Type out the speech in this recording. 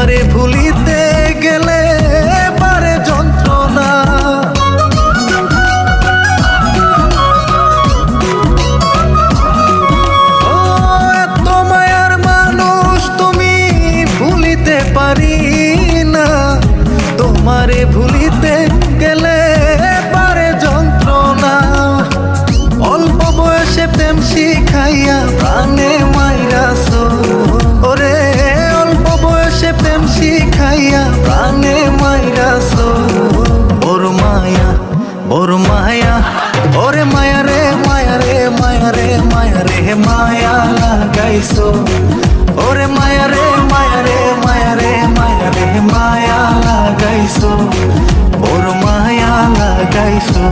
তোমারে ভুলিতে গেলে পারে যন্ত্রণা। ও এত মায়ার মানুষ তুমি ভুলিতে পারি না, তোমারে ভুলিতে গেলে পারে যন্ত্রণা। অল্প বয়সে প্রেম শিখাইয়া প্রাণে মাইরাছো, ওরে অল্প বয়সে প্রেম শিখাইয়া প্রাণে মাইরাছো। বড় মায়া বড় মায়া, ওরে মায়া রে মায়া রে মায়া রে মায়া রে মায়া লাগাইছো, ওরে মায়া রে মায়া রে মায়া রে মায়া রে মায়া লাগাইছো, বড় মায়া লাগাইছো।